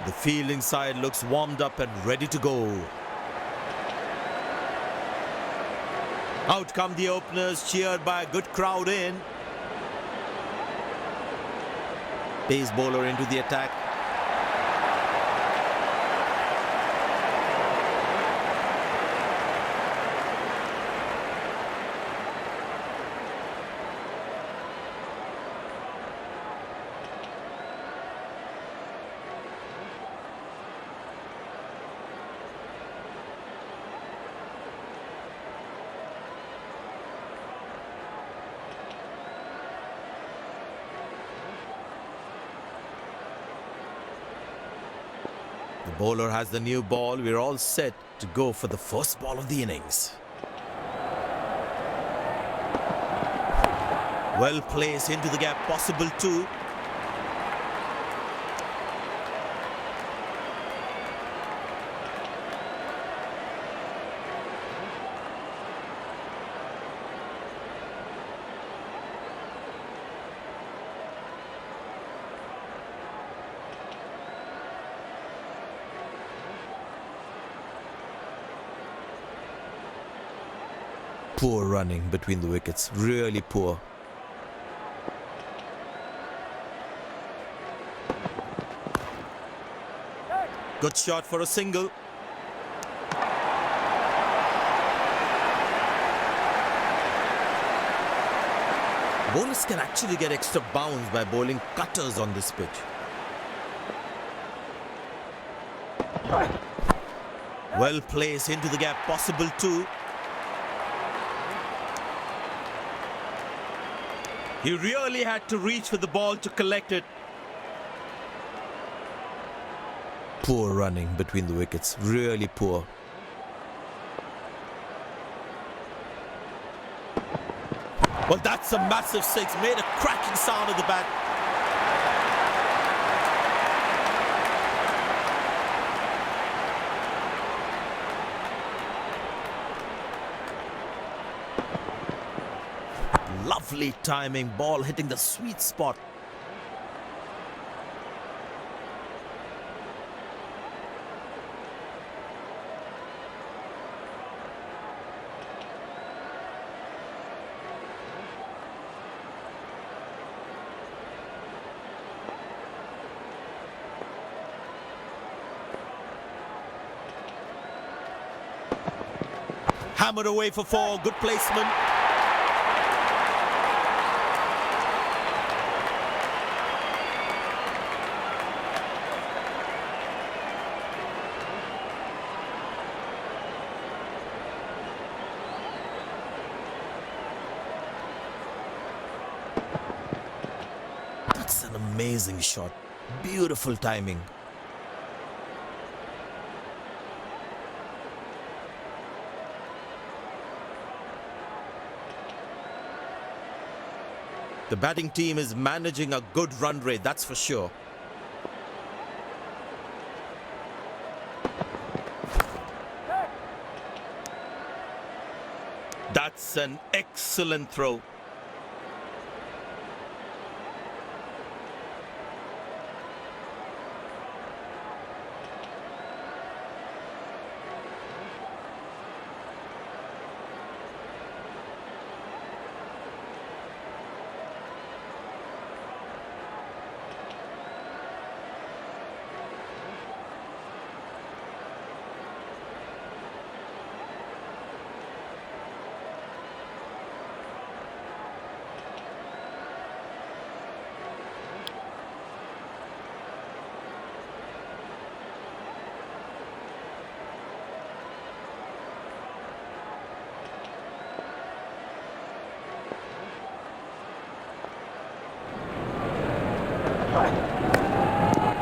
The fielding side looks warmed up and ready to go. Out come the openers, cheered by a good crowd in. Pace bowler into the attack. The bowler has the new ball. We're all set to go for the first ball of the innings. Well placed into the gap, possible too. Poor running between the wickets, really poor. Good shot for a single. Bowlers can actually get extra bounce by bowling cutters on this pitch. Well placed into the gap, possible too. He really had to reach for the ball to collect it. Poor running between the wickets, really poor. Well, that's a massive six, made a cracking sound at the bat. Lovely timing, ball hitting the sweet spot. Hammered away for four, good placement. That's an amazing shot. Beautiful timing. The batting team is managing a good run rate, that's for sure. That's an excellent throw.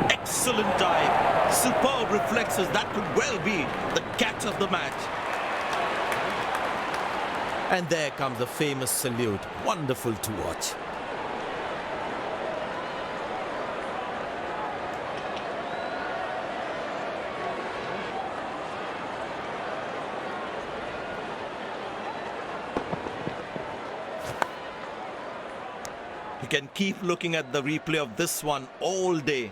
Excellent dive. Superb reflexes. That could well be the catch of the match. And there comes the famous salute. Wonderful to watch. You can keep looking at the replay of this one all day.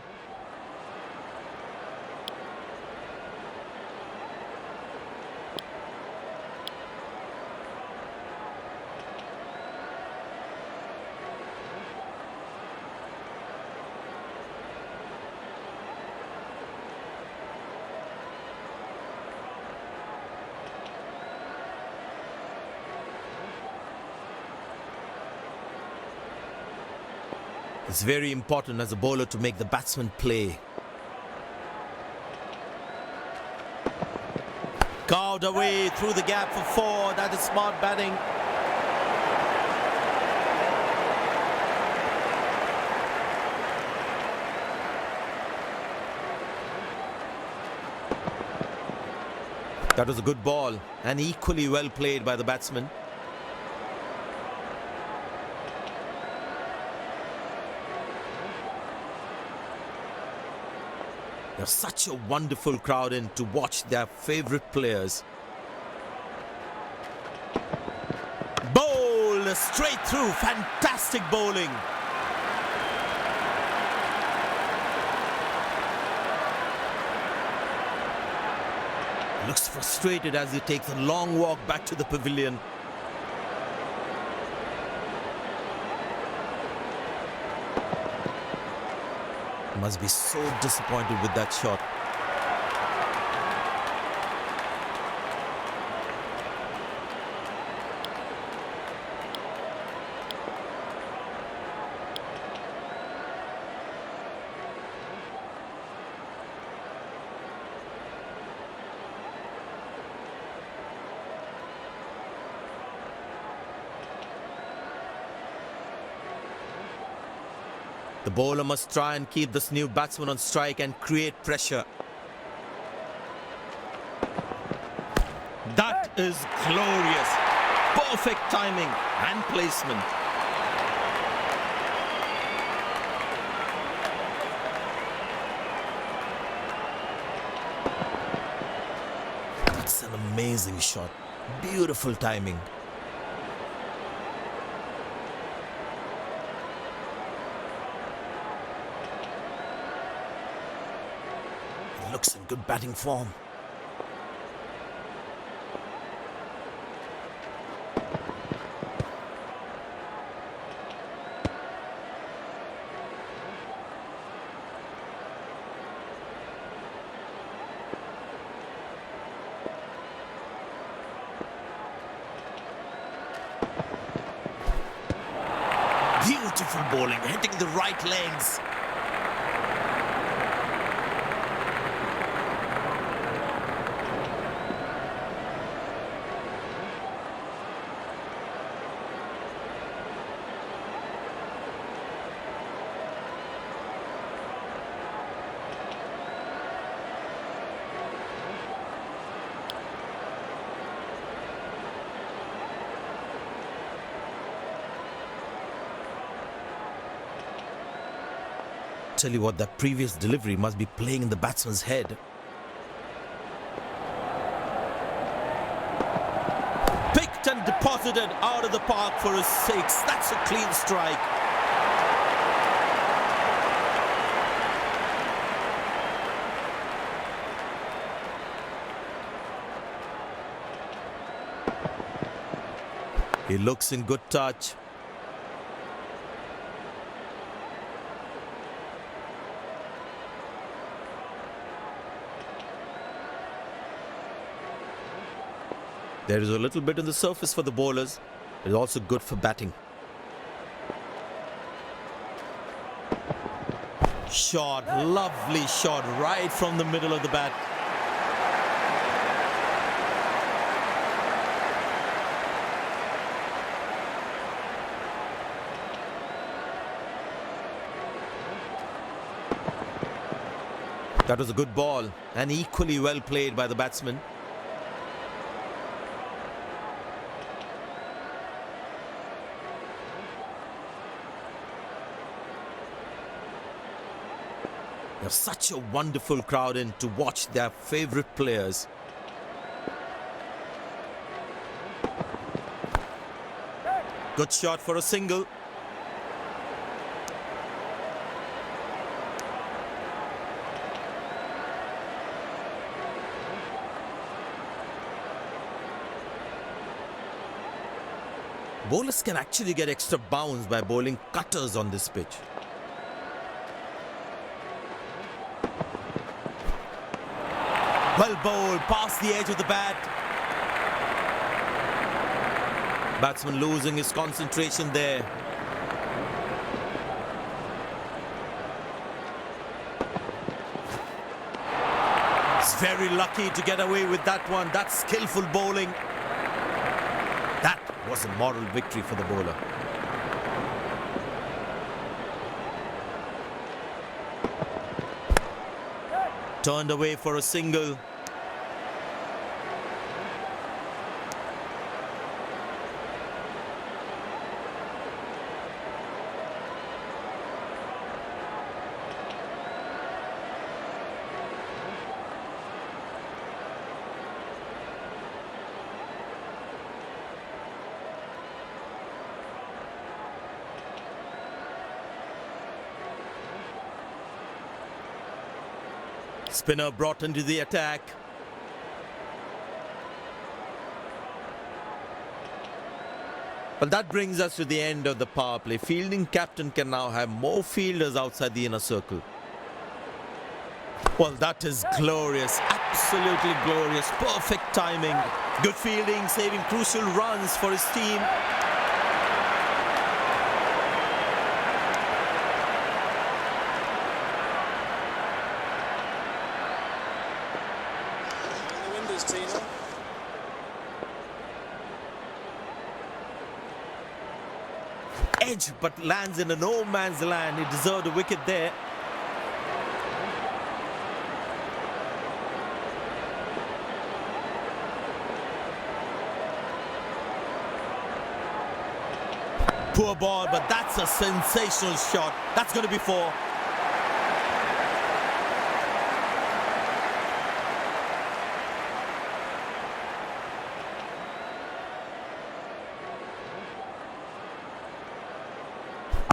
It's very important as a bowler to make the batsman play. Carved away through the gap for 4. That is smart batting. That was a good ball and equally well played by the batsman. There's such a wonderful crowd in to watch their favourite players. Bowl straight through, fantastic bowling. Looks frustrated as he takes a long walk back to the pavilion. Must be so disappointed with that shot. The bowler must try and keep this new batsman on strike and create pressure. That is glorious. Perfect timing and placement. That's an amazing shot. Beautiful timing. Looks in good batting form. Beautiful bowling, hitting the right legs. Tell you what, that previous delivery must be playing in the batsman's head. Picked and deposited out of the park for a 6. That's a clean strike. He looks in good touch. There is a little bit on the surface for the bowlers. It is also good for batting. Shot, lovely shot right from the middle of the bat. That was a good ball and equally well played by the batsman. There's such a wonderful crowd in to watch their favourite players. Good shot for a single. Bowlers can actually get extra bounce by bowling cutters on this pitch. Well bowled, past the edge of the bat. Batsman losing his concentration there. very lucky to get away with that one. That's skillful bowling. That was a moral victory for the bowler. Turned away for a single. Spinner brought into the attack. Well, that brings us to the end of the power play. Fielding captain can now have more fielders outside the inner circle. Well, that is glorious. Absolutely glorious. Perfect timing. Good fielding, saving crucial runs for his team. Edge, but lands in a no man's land. He deserved a wicket there. Poor ball, but that's a sensational shot. That's going to be four.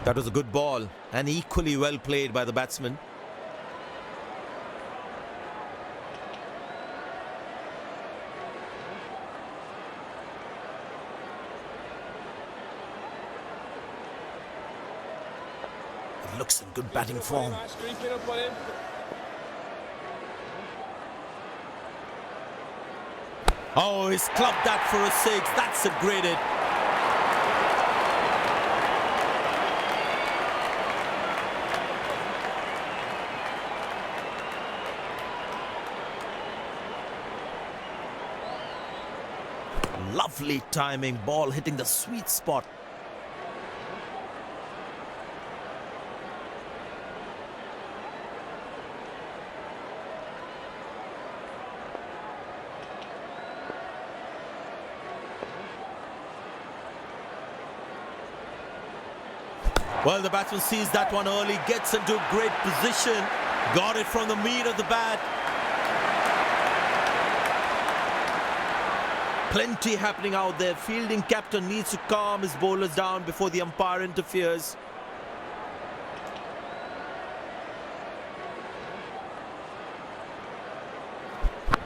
That was a good ball and equally well played by the batsman. It looks in good batting form. Oh, he's clubbed that for a six. That's a great hit. Lovely timing, ball hitting the sweet spot. Well, the batsman sees that one early, gets into a great position, got it from the meat of the bat. Plenty happening out there. Fielding captain needs to calm his bowlers down before the umpire interferes.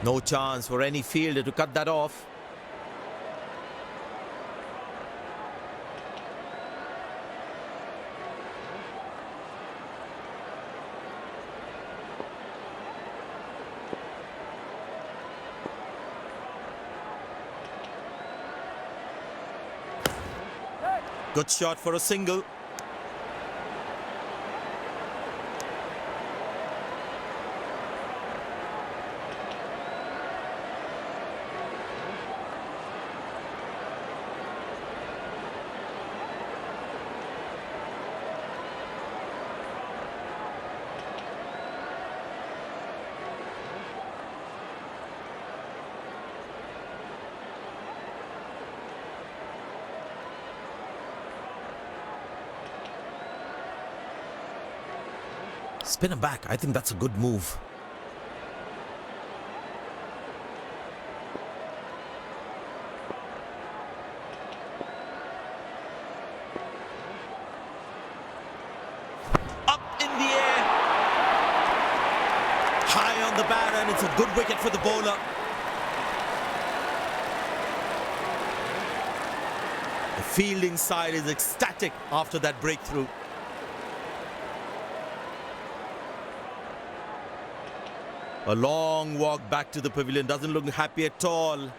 No chance for any fielder to cut that off. Good shot for a single. Spin him back. I think that's a good move. Up in the air. High on the bat, and it's a good wicket for the bowler. The fielding side is ecstatic after that breakthrough. A long walk back to the pavilion, doesn't look happy at all.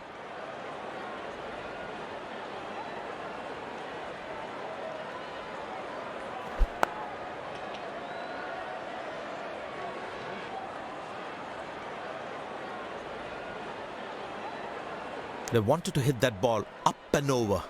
They wanted to hit that ball up and over.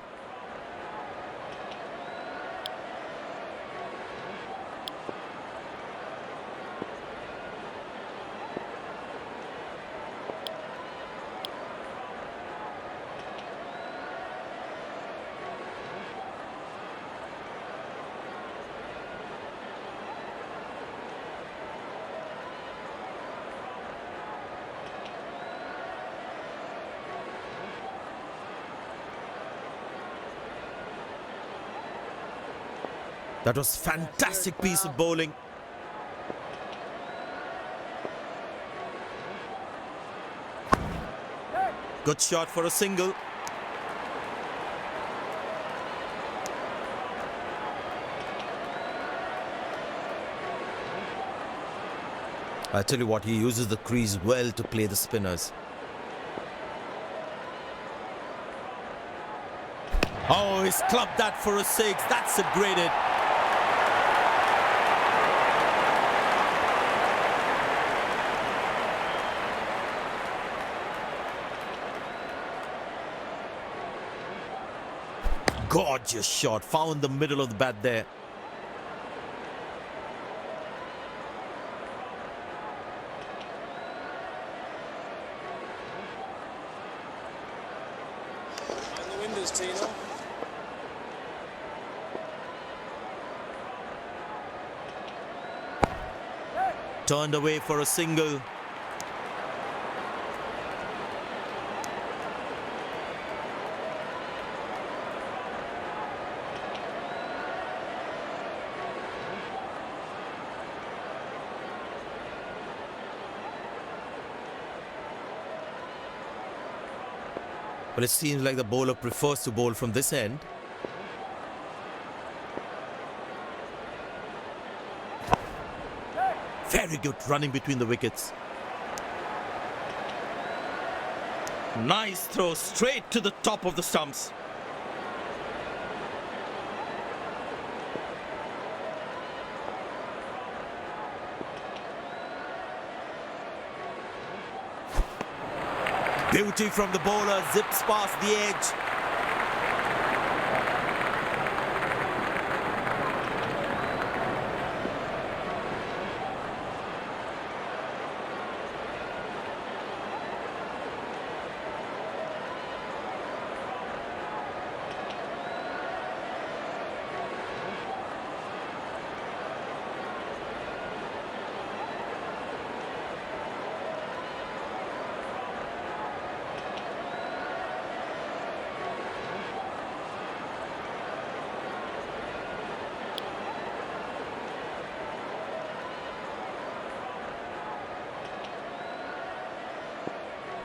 That was fantastic piece of bowling. Good shot for a single. I tell you what, he uses the crease well to play the spinners. Oh, he's clubbed that for a six. That's a great hit. Gorgeous shot. Found the middle of the bat there. And the windows, Tino. Turned away for a single. But it seems like the bowler prefers to bowl from this end. Very good running between the wickets. Nice throw straight to the top of the stumps. Beauty from the bowler, zips past the edge.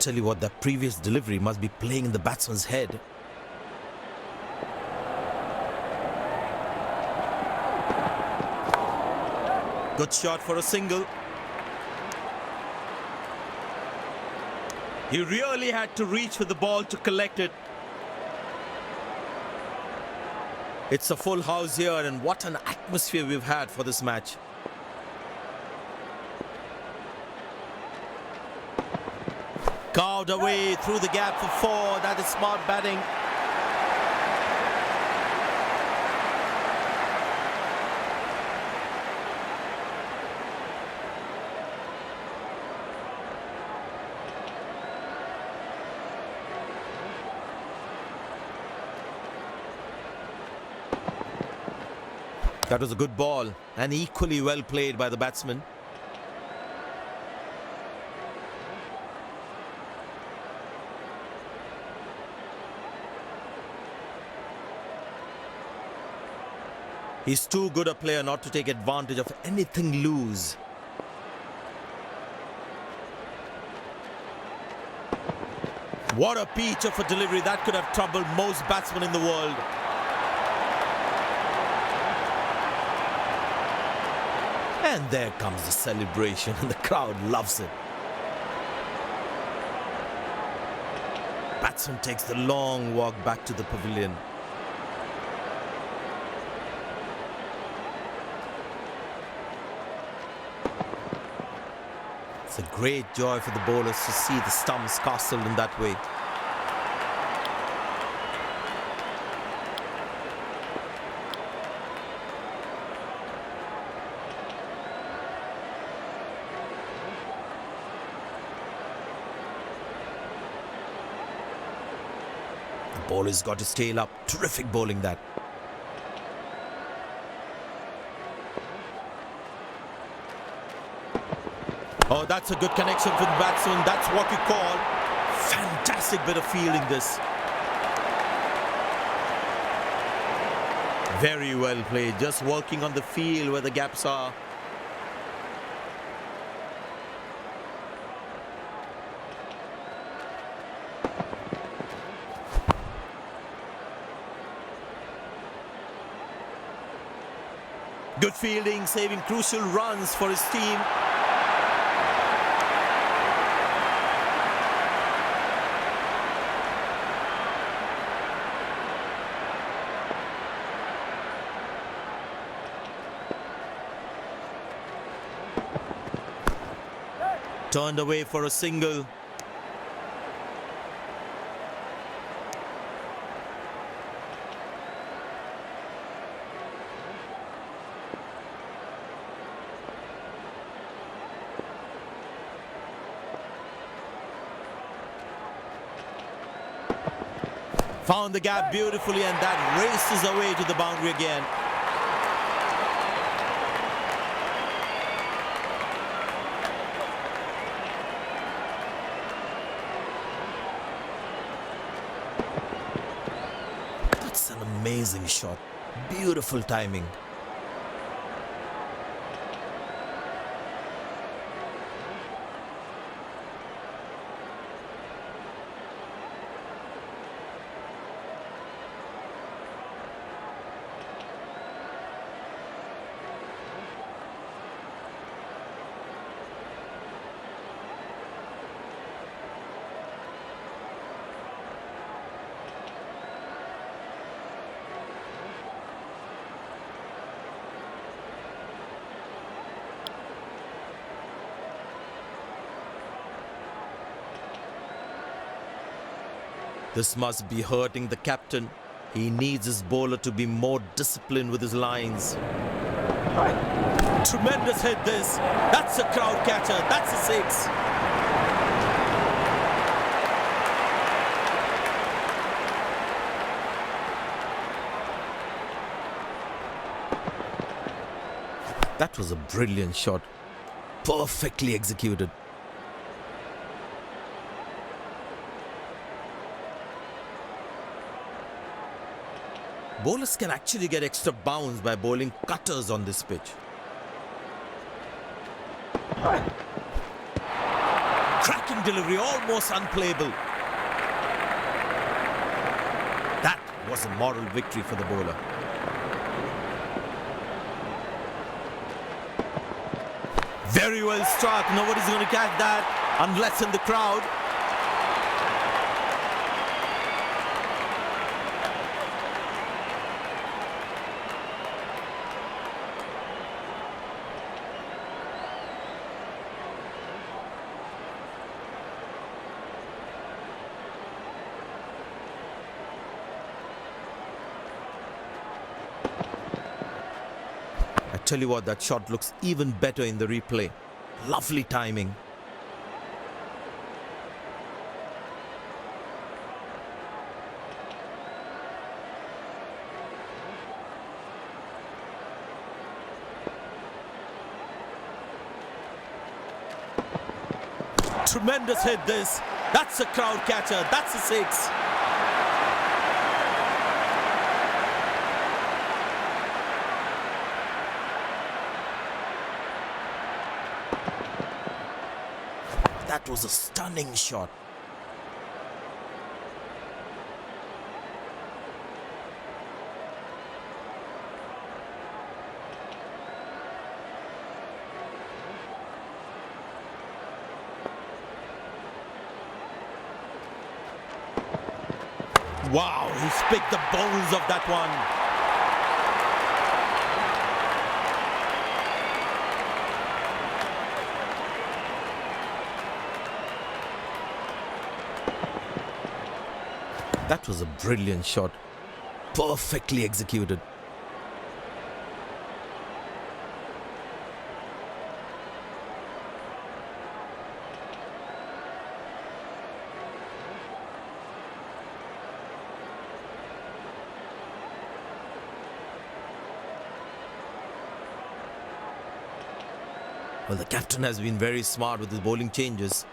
Tell you what, that previous delivery must be playing in the batsman's head. Good shot for a single. He really had to reach for the ball to collect it. It's a full house here, and what an atmosphere we've had for this match. Carved away through the gap for four. That is smart batting. That was a good ball and equally well played by the batsman. He's too good a player not to take advantage of anything loose. What a peach of a delivery. That could have troubled most batsmen in the world. And there comes the celebration, and the crowd loves it. Batsman takes the long walk back to the pavilion. It's a great joy for the bowlers to see the stumps castled in that way. Ball has got his tail up. Terrific bowling that. Oh, that's a good connection for the batsman. That's what you call fantastic bit of fielding this. Very well played. Just working on the field where the gaps are. Good fielding, saving crucial runs for his team. Turned away for a single. Found the gap beautifully, and that races away to the boundary again. That's an amazing shot. Beautiful timing. This must be hurting the captain. He needs his bowler to be more disciplined with his lines. Tremendous hit this. That's a crowd catcher. That's a six. That was a brilliant shot. Perfectly executed. Bowlers can actually get extra bounce by bowling cutters on this pitch. Cracking delivery, almost unplayable. That was a moral victory for the bowler. Very well struck. Nobody's going to catch that unless in the crowd. Tell you what, that shot looks even better in the replay. Lovely timing. Tremendous hit this. That's a crowd catcher. That's a six. That was a stunning shot. Wow, he's picked the bones of that one. That was a brilliant shot. Perfectly executed. Well, the captain has been very smart with his bowling changes.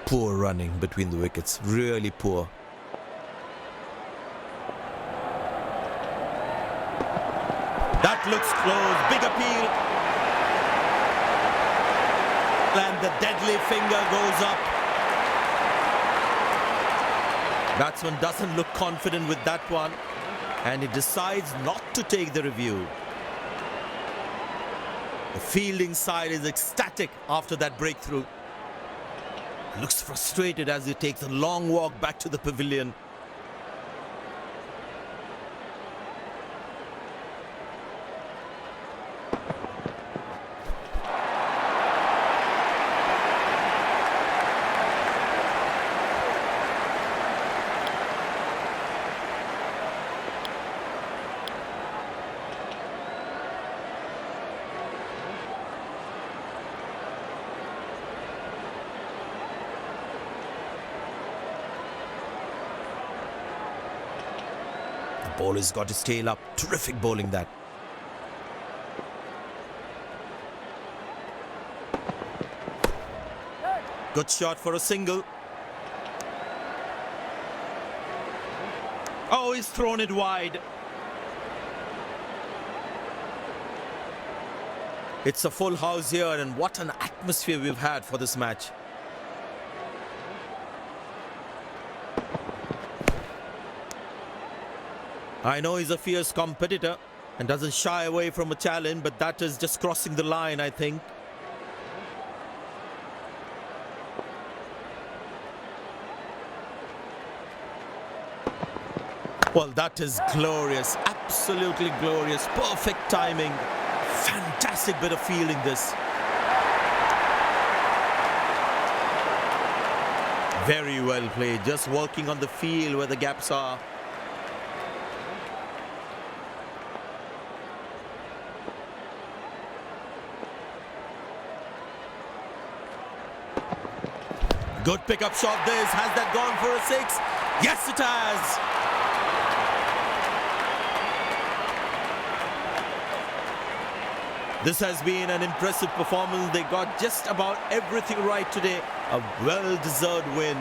Poor running between the wickets, really poor. That looks close, big appeal. And the deadly finger goes up. Batsman doesn't look confident with that one, and he decides not to take the review. The fielding side is ecstatic after that breakthrough. Looks frustrated as he takes a long walk back to the pavilion. The bowler's got his tail up. Terrific bowling that. Good shot for a single. Oh, he's thrown it wide. It's a full house here, and what an atmosphere we've had for this match. I know he's a fierce competitor and doesn't shy away from a challenge, but that is just crossing the line, I think. Well, that is glorious, absolutely glorious, perfect timing, fantastic bit of fielding this. Very well played, just working on the field where the gaps are. Good pickup shot this. Has that gone for a six? Yes, it has. This has been an impressive performance. They got just about everything right today. A well-deserved win.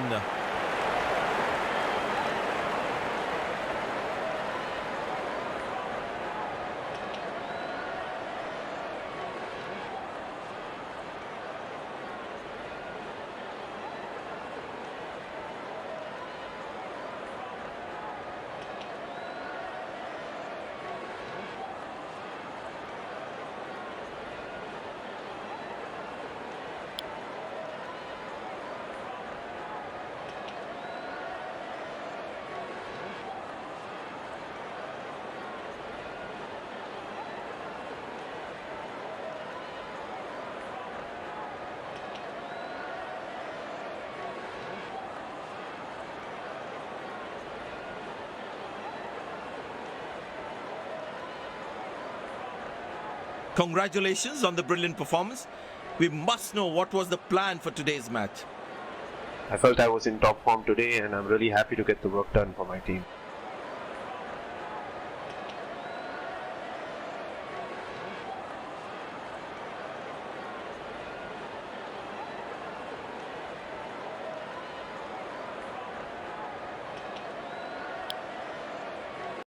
Congratulations on the brilliant performance. We must know what was the plan for today's match. I felt I was in top form today and I'm really happy to get the work done for my team.